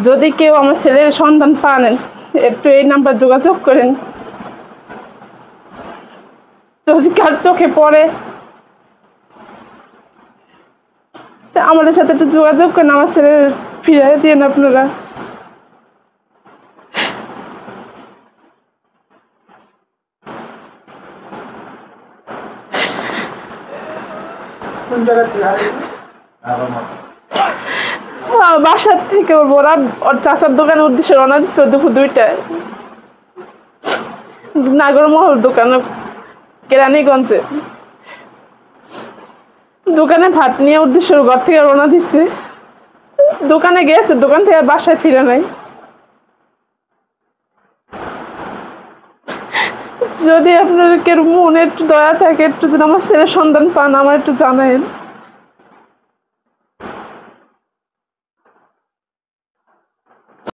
যদি কেউ আমার ছেলের সন্ধান পান একটু এই নাম্বার যোগাযোগ করেন। যদি কার চোখে পড়ে আমাদের সাথে একটু যোগাযোগ করেন, আমার ছেলের ফিরিয়ে দিন আপনারা। বাসার থেকে ওরা ওর চাচার দোকানের উদ্দেশ্যে রওনা দিচ্ছিল দুপুর 2টায়, নাগরমহল দোকানে কেরানীগঞ্জে। দোকানে ভাত নিয়ে উদ্দেশ্য ঘর থেকে রওনা দিচ্ছে, দোকানে গেছে, দোকান থেকে বাসায় ফিরে নাই। যদি আপনার কেউ মনে একটু দয়া থাকে, একটু যদি আমার ছেলের সন্ধান পান আমার একটু জানাবেন।